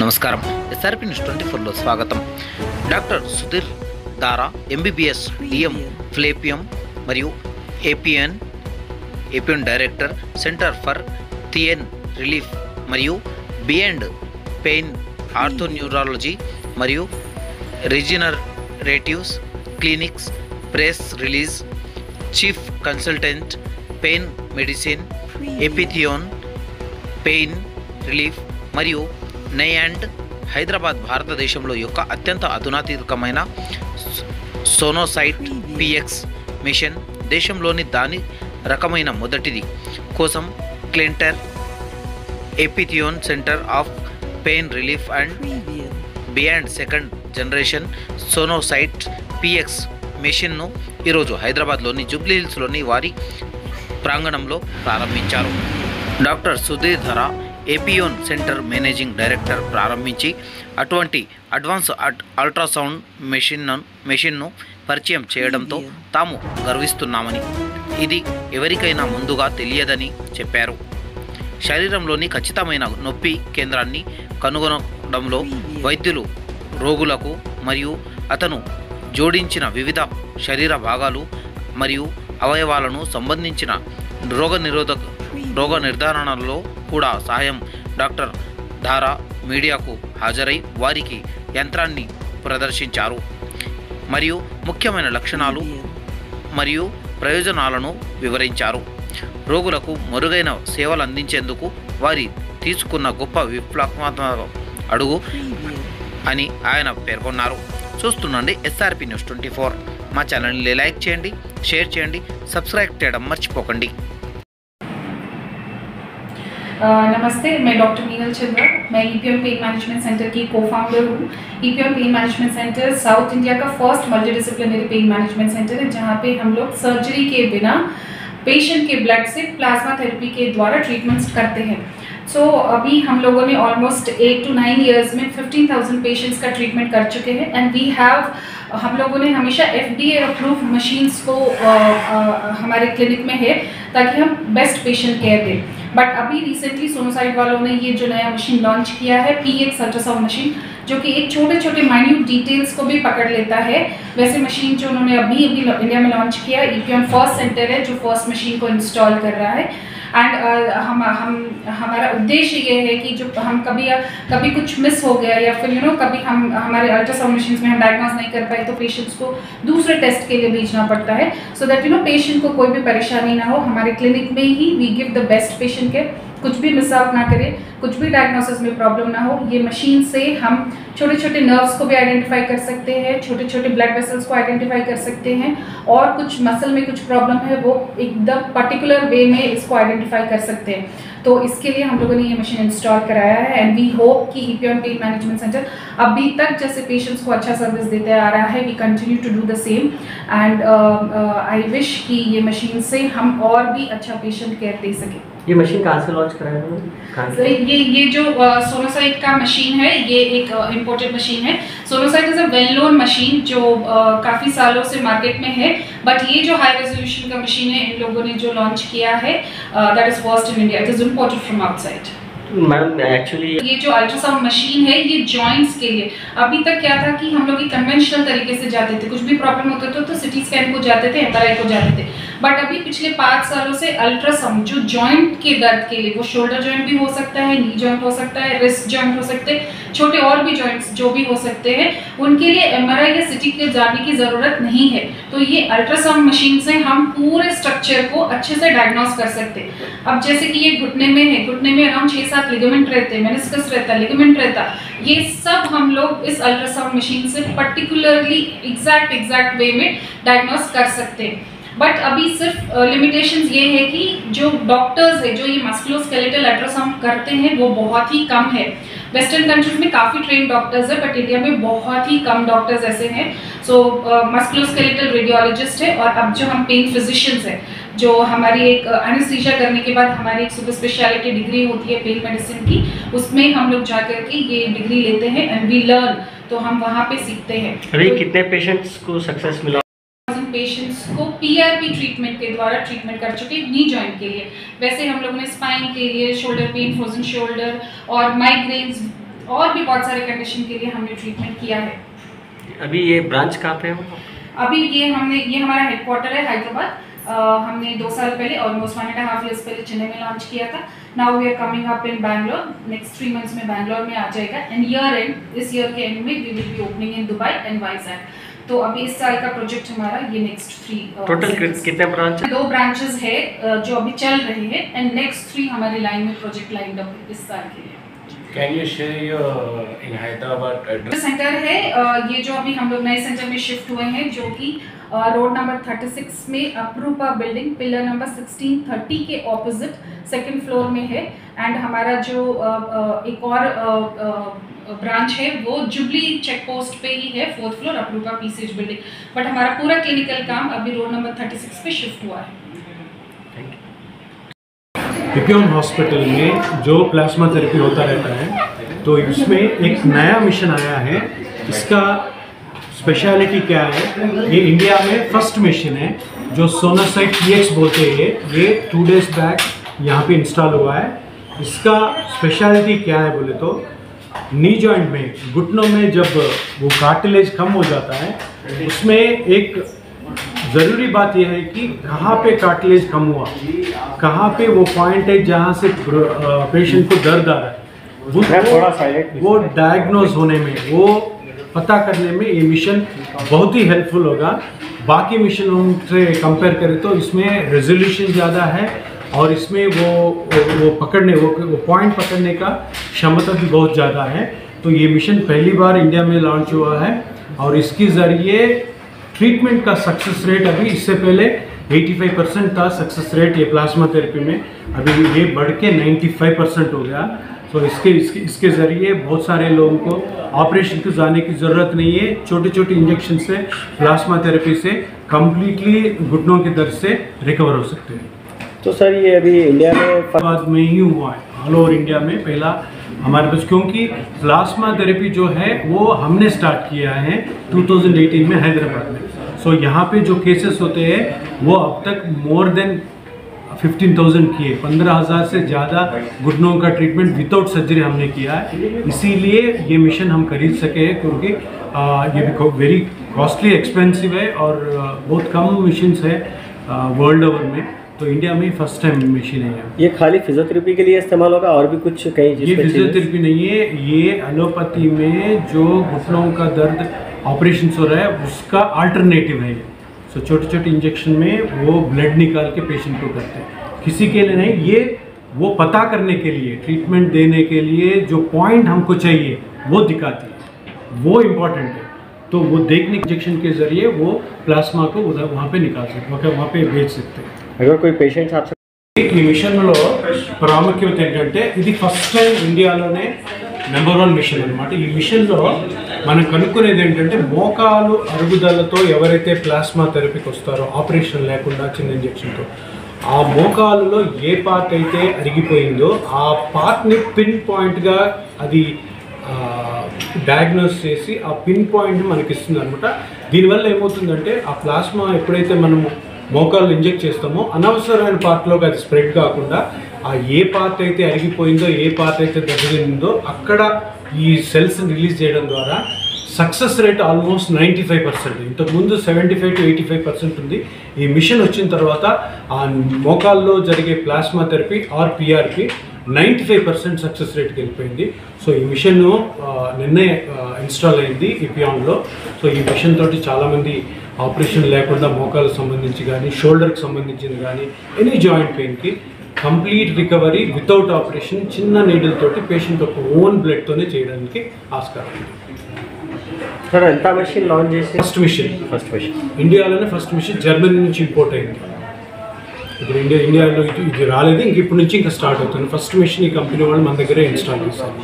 నమస్కారం. SRP news 24లో స్వాగతం. Doctor Sudheer దారా ఎంబీబీఎస్ డిఎం ఫ్లేపియం మరియు ఏపీఎన్ డైరెక్టర్ సెంటర్ ఫర్ థియన్ రిలీఫ్ మరియు బియాండ్ పెయిన్ ఆర్థోన్యూరాలజీ మరియు regeneratives clinics press release chief consultant pain medicine ఎపిథియోన్ పెయిన్ రిలీఫ్ మరియు నయాండ్ హైదరాబాద్ భారతదేశంలో యొక్క అత్యంత అధునాతనమైన సోనోసైట్ పిఎక్స్ మిషన్ దేశంలోని దాని రకమైన మొదటిది కోసం క్లింటర్ ఎపిథియోన్ centre of pain relief and beyond second generation SonoSite PX మిషన్ను ఈరోజు హైదరాబాద్లోని జూబ్లీ హిల్స్లోని వారి ప్రాంగణంలో ప్రారంభించారు. డాక్టర్ సుధీర్ ధరా ఏపీయోన్ సెంటర్ మేనేజింగ్ డైరెక్టర్ ప్రారంభించి అటువంటి అడ్వాన్స్ అల్ట్రాసౌండ్ మెషిన్ను పరిచయం చేయడంతో తాము గర్విస్తున్నామని, ఇది ఎవరికైనా ముందుగా తెలియదని చెప్పారు. శరీరంలోని ఖచ్చితమైన నొప్పి కేంద్రాన్ని కనుగొనడంలో వైద్యులు రోగులకు మరియు అతను జోడించిన వివిధ శరీర భాగాలు మరియు అవయవాలను సంబంధించిన రోగ నిర్ధారణలో కూడా సహాయం. డాక్టర్ ధారా మీడియాకు హాజరై వారికి యంత్రాన్ని ప్రదర్శించారు మరియు ముఖ్యమైన లక్షణాలు మరియు ప్రయోజనాలను వివరించారు. రోగులకు మెరుగైన సేవలు అందించేందుకు వారి తీసుకున్న గొప్ప విప్లవాత్మక అడుగు అని ఆయన పేర్కొన్నారు. చూస్తుండండి ఎస్ఆర్పి న్యూస్ 24. మా ఛానల్ని లైక్ చేయండి, షేర్ చేయండి, సబ్స్క్రైబ్ చేయడం మర్చిపోకండి. नमस्ते, मैं डॉक्टर मीनल चंद्रा, मैं ईपीएम पेन मैनेजमेंट सेंटर की को-फाउंडर हूँ. EPM pain management centre south India का first multidisciplinary pain management centre है, जहाँ पे हम लोग सर्जरी के बिना पेशेंट के ब्लड से प्लाज्मा थेरेपी के द्वारा ट्रीटमेंट्स करते हैं. सो अभी हम लोगों ने ऑलमोस्ट 8 to 9 ईयर्स में 15,000 पेशेंट्स का ट्रीटमेंट कर चुके हैं. एंड वी हैव हम लोगों ने हमेशा FDA अप्रूव्ड मशीन्स को हमारे क्लिनिक में है ताकि हम बेस्ट पेशेंट केयर दें. बट अभी रिसेंटली सोनोसाइट वालों ने ये जो नया मशीन लॉन्च किया है PX अल्ट्रासाउंड मशीन, जो कि एक छोटे छोटे माइन्यूट डिटेल्स को भी पकड़ लेता है. वैसे मशीन जो उन्होंने अभी इंडिया में लॉन्च किया, ईपीएम फर्स्ट सेंटर है जो फर्स्ट मशीन को इंस्टॉल कर रहा है. एंड हमारा उद्देश्य ये है कि जो हम कभी कुछ मिस हो गया या फिर कभी हम हमारे अल्ट्रासाउंड मशीन्स में हम डायग्नोज नहीं कर पाए तो पेशेंट्स को दूसरे टेस्ट के लिए भेजना पड़ता है. सो दैट पेशेंट को कोई भी परेशानी ना हो. हमारे क्लिनिक में ही we give the best patient care. कुछ भी मिस आउट ना करें, कुछ भी डायग्नोसिस में प्रॉब्लम ना हो. ये मशीन से हम छोटे छोटे नर्व्स को भी आइडेंटिफाई कर सकते हैं, छोटे छोटे ब्लड वेसल्स को आइडेंटिफाई कर सकते हैं, और कुछ मसल में कुछ प्रॉब्लम है वो एकदम पर्टिकुलर वे में इसको आइडेंटिफाई कर सकते हैं. तो इसके लिए हम लोगों ने ये मशीन इंस्टॉल कराया है. एंड वी होप कि ईपीएम पेन मैनेजमेंट सेंटर अभी तक जैसे पेशेंट्स को अच्छा सर्विस देते आ रहा है, we continue to do the same. And I wish कि ये मशीन से हम और भी अच्छा पेशेंट केयर दे सकें. ये मशीन कहाँ से लॉन्च कराया है? ये जो सोनोसाइट का मशीन है, ये एक इम्पोर्टेड मशीन है. SonoSite is a well known machine जो काफ़ी सालों से मार्केट में है. बट ये जो हाई रेजोल्यूशन का मशीन है इन लोगों ने जो लॉन्च किया है, that is first in India. It is imported from outside. Ma'am actually ये जो अल्ट्रासाउंड मशीन है ये जॉइंट्स के लिए. अभी तक क्या था कि हम लोग कन्वेंशनल तरीके से जाते थे, कुछ भी प्रॉब्लम होता था तो सिटी स्कैन को जाते थे, MRI को जाते थे. बट अभी पिछले 5 सालों से अल्ट्रासाउंड जो जॉइंट के दर्द के लिए, वो शोल्डर जॉइंट भी हो सकता है, नी जॉइंट हो सकता है, रिस्ट जॉइंट हो सकते हैं, छोटे और भी जॉइंट्स जो भी हो सकते हैं, उनके लिए MRI या सिटी के जाने की ज़रूरत नहीं है. तो ये अल्ट्रासाउंड मशीन से हम पूरे स्ट्रक्चर को अच्छे से डायग्नोस कर सकते हैं. अब जैसे कि ये घुटने में है, घुटने में अराउंड 6-7 लिगामेंट रहते हैं, मेनिस्कस रहता है, लिगामेंट रहता, ये सब हम लोग इस अल्ट्रासाउंड मशीन से पर्टिकुलरली एग्जैक्ट वे में डायग्नोस कर सकते हैं. बट अभी सिर्फ लिमिटेशंस ये है कि जो डॉक्टर्स है जो ये मस्कुलोस्केलेटल अल्ट्रासाउंड करते हैं वो बहुत ही कम है. वेस्टर्न कंट्रीज में काफ़ी ट्रेन डॉक्टर्स है, बट इंडिया में बहुत ही कम डॉक्टर्स ऐसे हैं. सो मस्कुलोस्केलेटल रेडियोलॉजिस्ट है, और अब जो हम पेन फिजिशियंस है, जो हमारी एक एनेस्थीसिया करने के बाद हमारी एक सुपर स्पेशलिटी डिग्री होती है पेन मेडिसिन की, उसमें हम लोग जाकर के ये डिग्री लेते हैं एंड वी लर्न. तो हम वहाँ पे सीखते हैं. अभी कितने पेशेंट्स को सक्सेस मिला? पेशेंट्स को PRP ट्रीटमेंट के द्वारा ट्रीटमेंट कर चुके नी जॉइंट के लिए. वैसे हम लोगों ने स्पाइन के लिए, शोल्डर पेन, फ्रोजन शोल्डर और माइग्रेन्स, और भी बहुत सारे कंडीशन के लिए हमने ट्रीटमेंट किया है। अभी ये ब्रांच कहाँ पे है? अभी ये हमारा हेडक्वार्टर है हैदराबाद। हमने 2 साल पहले ऑलमोस्ट 1.5 years पहले चेन्नई में लॉन्च किया था। Now we are coming up in Bangalore, next 3 months में बैंगलोर में आ जाएगा एंड ईयर एंड इस ईयर के एंड में we will be opening in Dubai and Vizag. तो अभी इस साल का प्रोजेक्ट हमारा ये नेक्स्ट 3 टोटल कितने ब्रांच है? 2 ब्रांचेस है जो अभी चल रहे हैं एंड नेक्स्ट 3 हमारे लाइन में प्रोजेक्ट लाइंड अप इस साल के लिए। Can you share your in Hyderabad address? Centre है ये जो अभी हम लोग नए सेंटर में शिफ्ट हुए हैं जो कि रोड नंबर 36 में अपरूपा बिल्डिंग पिलर नंबर 1630 के ऑपोजिट 2nd फ्लोर में है। एंड हमारा जो एक और ब्रांच है वो जुबली चेक पोस्ट पे ही है 4th floor Aparupa PCH building. But हमारा पूरा क्लिनिकल काम अभी रोड नंबर 36 पे शिफ्ट हुआ है। इपियन हॉस्पिटल में जो प्लाज्मा थेरेपी होता रहता है तो इसमें एक नया मिशन आया है। इसका स्पेशलिटी क्या है? ये इंडिया में फर्स्ट मिशन है जो सोनासाइट PX बोलते हैं। ये 2 days बैक यहाँ पे इंस्टॉल हुआ है। इसका स्पेशलिटी क्या है बोले तो नी जॉइंट में घुटनों में जब वो कार्टिलेज कम हो जाता है उसमें एक ज़रूरी बात यह है कि कहाँ पे कार्टिलेज कम हुआ, कहाँ पे वो पॉइंट है जहाँ से पेशेंट को दर्द आ रहा है वो डायग्नोज होने में, वो पता करने में ये मिशन बहुत ही हेल्पफुल होगा। बाकी मिशनों से कंपेयर करें तो इसमें रेजोल्यूशन ज़्यादा है और इसमें वो पकड़ने वो पॉइंट पकड़ने का क्षमता भी बहुत ज़्यादा है। तो ये मिशन पहली बार इंडिया में लॉन्च हुआ है और इसके ज़रिए ट्रीटमेंट का सक्सेस रेट अभी इससे पहले 85% था सक्सेस रेट ये प्लाज्मा थेरेपी में, अभी ये बढ़ के 95% हो गया। तो इसके ज़रिए बहुत सारे लोगों को ऑपरेशन को जाने की ज़रूरत नहीं है। छोटे छोटे इंजेक्शन से प्लाज्मा थेरेपी से कम्प्लीटली घुटनों के दर्द से रिकवर हो सकते हैं। तो सर ये अभी इंडिया में ही हुआ है, ऑल ओवर इंडिया में पहला हमारे पास, क्योंकि प्लाज्मा थेरेपी जो है वो हमने स्टार्ट किया है 2018 में हैदराबाद में। सो यहाँ पे जो केसेस होते हैं वो अब तक मोर देन 15,000 किए, 15,000 से ज़्यादा घुटनों का ट्रीटमेंट विदाउट सर्जरी हमने किया है। इसीलिए ये मिशन हम खरीद सके हैं क्योंकि ये भी वेरी कॉस्टली एक्सपेंसिव है और बहुत कम मिशन है वर्ल्ड ओवर में। तो इंडिया में फर्स्ट टाइम मशीन है। ये खाली फिजियोथेरेपी के लिए इस्तेमाल होगा और भी कुछ कहीं? ये फिजियोथेरेपी नहीं है, ये एलोपैथी में जो घुटनों का दर्द ऑपरेशन हो रहा है उसका अल्टरनेटिव है। सो छोटे छोटे इंजेक्शन में वो ब्लड निकाल के पेशेंट को करते हैं, किसी के लिए नहीं। ये वो पता करने के लिए, ट्रीटमेंट देने के लिए जो पॉइंट हमको चाहिए वो दिखाती है, वो इम्पॉर्टेंट है। तो वो देखने इंजेक्शन के ज़रिए वो प्लाज्मा को उधर वहाँ पे निकाल सकते हैं, वहाँ पे भेज सकते हैं। अगर कोई पेशेंट्स आपसे ఈ మిషన్లో ప్రాముఖ్యత ఏంటంటే ఇది ఫస్ట్ టైం ఇండియాలోనే నెంబర్ 1 మిషన్ అనమాట। ఈ మిషన్లో మనం కనుక్కునేది ఏంటంటే మోకాలు అరుగుదలతో ఎవరైతే ప్లాస్మా థెరపీకి వస్తారో ఆపరేషన్ లేకుండా చిన్న ఇంజెక్షన్తో ఆ మోకాలులో ఏ పార్ట్ అయితే అరిగిపోయిందో ఆ పార్ట్ని పిన్ పాయింట్గా అది డయాగ్నోస్ చేసి ఆ పిన్ పాయింట్ మనకి ఇస్తుంది అనమాట। దీనివల్ల ఏమవుతుందంటే ఆ ప్లాస్మా ఎప్పుడైతే మనము మోకాలు ఇంజెక్ట్ చేస్తామో అనవసరమైన పార్ట్లోకి అది స్ప్రెడ్ కాకుండా ఆ ఏ పార్ట్ అయితే అరిగిపోయిందో, ఏ పార్ట్ అయితే దెబ్బతిందో అక్కడ ఈ సెల్స్ రిలీజ్ చేయడం ద్వారా సక్సెస్ రేట్ ఆల్మోస్ట్ 95%। ఇంతకుముందు 75 to 85% ఉంది। ఈ మిషన్ వచ్చిన తర్వాత ఆ మోకాల్లో జరిగే plasma therapy are PRP 95% success రేట్కి వెళ్ళిపోయింది। సో ఈ మిషన్ నిన్నే ఇన్స్టాల్ అయింది ఇపియాన్లో। సో ఈ మిషన్ తోటి చాలామంది ఆపరేషన్ లేకుండా మోకాలకు సంబంధించి కానీ షోల్డర్కి సంబంధించింది కానీ ఎనీ జాయింట్ పెయిన్కి కంప్లీట్ రికవరీ వితౌట్ ఆపరేషన్ చిన్న నీడిల్ తోటి పేషెంట్ ఒక ఓన్ బ్లడ్తోనే చేయడానికి ఆస్కారం ఉంది। సార్ ఎంత మెషిన్ లాంచ్ చేసి? ఫస్ట్ మిషన్ ఇండియాలోనే ఫస్ట్ మిషన్ జర్మనీ నుంచి ఇంపోర్ట్ అయింది। ఇప్పుడు ఇండియాలో ఇది రాలేదు, ఇంక ఇప్పుడు నుంచి ఇంకా స్టార్ట్ అవుతుంది। ఫస్ట్ మిషన్ ఈ కంపెనీ వాళ్ళు మన దగ్గరే ఇన్స్టాల్ చేశారు।